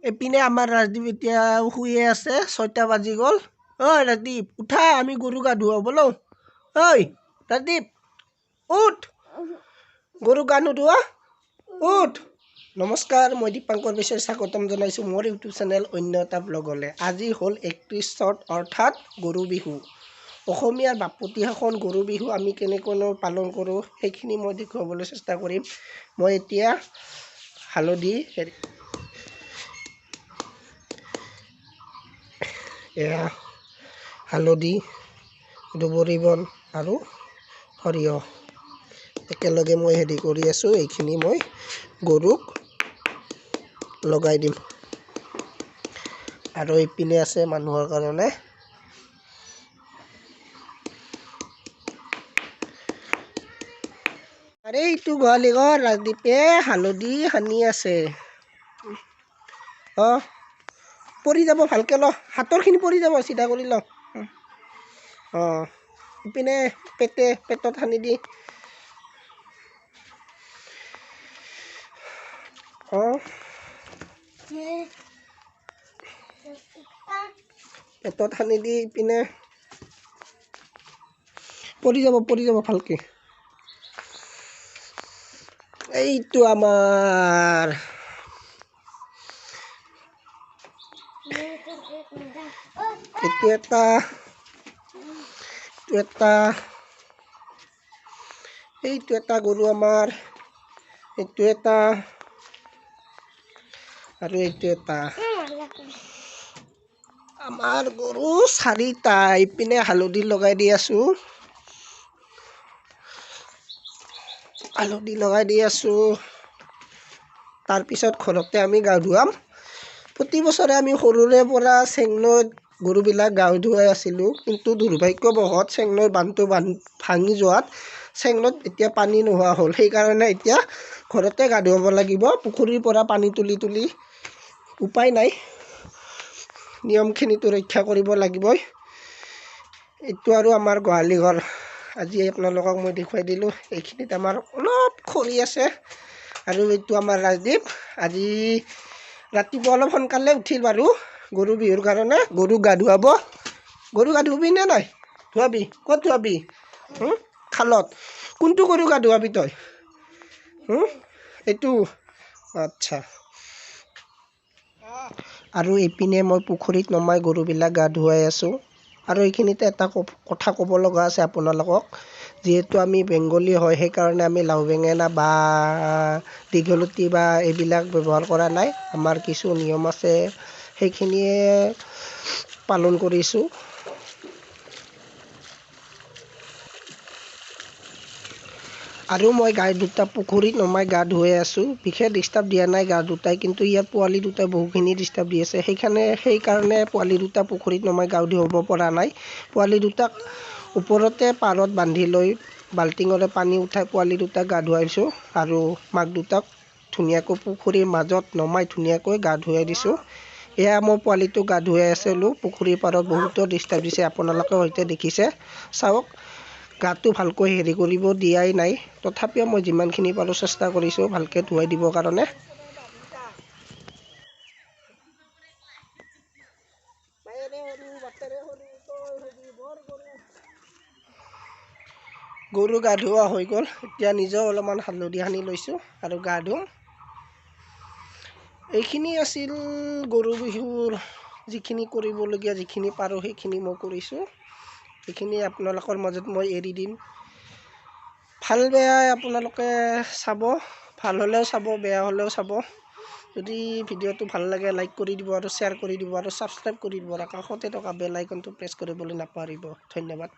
এপিনে আমাৰ ৰাজদীপ এতিয়া শুয়ে আছে, 6টা বাজি গ'ল। ঐ ৰাজদীপ উঠা, আমি গৰু গা ধুৱাওঁ বলো। ঐ ৰাজদীপ উঠ, গৰু গা নুধুৱা, উঠ। নমস্কাৰ, মই দীপাংকৰ বিশ্বাস স্বাগতম জনাইছোঁ মোৰ ইউটিউব চেনেল অন্য এটা ব্লগলৈ। আজি হ'ল 31 চ'ত অৰ্থাৎ গৰু বিহু। অসমীয়াৰ বাপতিসাহোন গৰু বিহু আমি কেনেকৈ পালন কৰোঁ সেইখিনি মই দেখুৱাবলৈ চেষ্টা কৰিম। মই এতিয়া হালধি এয়া হালধি, দুবৰি বন আৰু সৰিয়হ একেলগে মই হেৰি কৰি আছোঁ। এইখিনি মই গৰুক লগাই দিম। আৰু এইপিনে আছে মানুহৰ কাৰণে আৰে এইটো গোহালি ঘৰ। ৰাজদীপে হালধি সানি আছে। পৰি যাব, ভালকৈ ল, হাতৰখিনি পৰি যাব, চিধা কৰি ল। ইপিনে পেটত সানি দি পেটত সানি দি ইপিনে পৰি যাব ভালকৈ। এইটো আমাৰ এইটো এটা গৰু আমাৰ, এইটো এটা আৰু এইটো এটা। আমাৰ গৰু 4টা। ইপিনে হালধি লগাই দি আছোঁ, তাৰপিছত ঘৰতে আমি গা ধুৱাম। প্ৰতি বছৰে আমি সৰুৰে পৰা চেংনৈত গৰুবিলাক গা ধুৱাই আছিলোঁ, কিন্তু দুৰ্ভাগ্যবশত চেংনৈৰ বান্ধটো ভাঙি যোৱাত চেংনৈত এতিয়া পানী নোহোৱা হ'ল। সেইকাৰণে এতিয়া ঘৰতে গা ধুৱাব লাগিব, পুখুৰীৰ পৰা পানী তুলি উপায় নাই, নিয়মখিনিতো ৰক্ষা কৰিব লাগিবই। এইটো আৰু আমাৰ গোহালি ঘৰ। আজি আপোনালোকক মই দেখুৱাই দিলোঁ। এইখিনিত আমাৰ অলপ খৰি আছে। আৰু এইটো আমাৰ ৰাজদীপ আজি ৰাতিপুৱা অলপ সোনকালে উঠিল বাৰু গৰু বিহুৰ কাৰণে। গৰুক গা ধুৱাব। গৰু গা ধুৱাবি নে নাই? ধুৱাবি। ক'ত ধুৱাবি? খালত। কোনটো গৰু গা ধুৱাবি তই? এইটো আচ্ছা। আৰু এইপিনে মই পুখুৰীত নমাই গৰুবিলাক গা ধুৱাই আছোঁ। আৰু এইখিনিতে এটা কথা ক'ব লগা আছে আপোনালোকক। যিহেতু আমি বেংগলী হয়, সেইকাৰণে আমি লাও বেঙেনা বা দীঘলতি বা এইবিলাক ব্যৱহাৰ কৰা নাই। আমাৰ কিছু নিয়ম আছে, সেইখিনিয়ে পালন কৰিছোঁ। আৰু মই গাই দুটা পুখুৰীত নমাই গা ধুৱাই আছোঁ। বিশেষ ডিষ্টাৰ্ব দিয়া নাই গা দুটাই, কিন্তু ইয়াত পোৱালি দুটাই বহুখিনি ডিষ্টাৰ্ব দি আছে। সেইকাৰণে পোৱালি দুটা পুখুৰীত নমাই গা ধুৱাব পৰা নাই। পোৱালি দুটাক ওপৰতে পাৰত বান্ধি লৈ বাল্টিঙৰে পানী উঠাই পোৱালি দুটাক গা ধুৱাইছোঁ। আৰু মাক দুটাক ধুনীয়াকৈ পুখুৰীৰ মাজত নমাই ধুনীয়াকৈ গা ধুৱাই দিছোঁ। এয়া মই পোৱালিটো গা ধুৱাই আছিলোঁ। পুখুৰীৰ পাৰত বহুতো ডিষ্টাৰ্ব দিছে, আপোনালোকে হয়তো দেখিছে। চাওক, গাটো ভালকৈ হেৰি কৰিব দিয়াই নাই, তথাপিও মই যিমানখিনি পাৰোঁ চেষ্টা কৰিছোঁ ভালকৈ ধুৱাই দিবৰ কাৰণে। গৰু গা ধুওৱা হৈ গ'ল। এতিয়া নিজেও অলপমান হালধি সানি লৈছোঁ আৰু গা ধুম। এইখিনি আছিল গৰু বিহুৰ যিখিনি কৰিবলগীয়া, যিখিনি পাৰোঁ সেইখিনি মই কৰিছোঁ। এইখিনি আপোনালোকৰ মাজত মই এৰি দিম। ভাল বেয়াই আপোনালোকে চাব, ভাল হ'লেও চাব, বেয়া হ'লেও চাব। যদি ভিডিঅ'টো ভাল লাগে লাইক কৰি দিব আৰু শ্বেয়াৰ কৰি দিব আৰু ছাবস্ক্ৰাইব কৰি দিব আৰু কাষতে থকা বেল আইকনটো প্ৰেছ কৰিবলৈ নাপাহৰিব। ধন্যবাদ।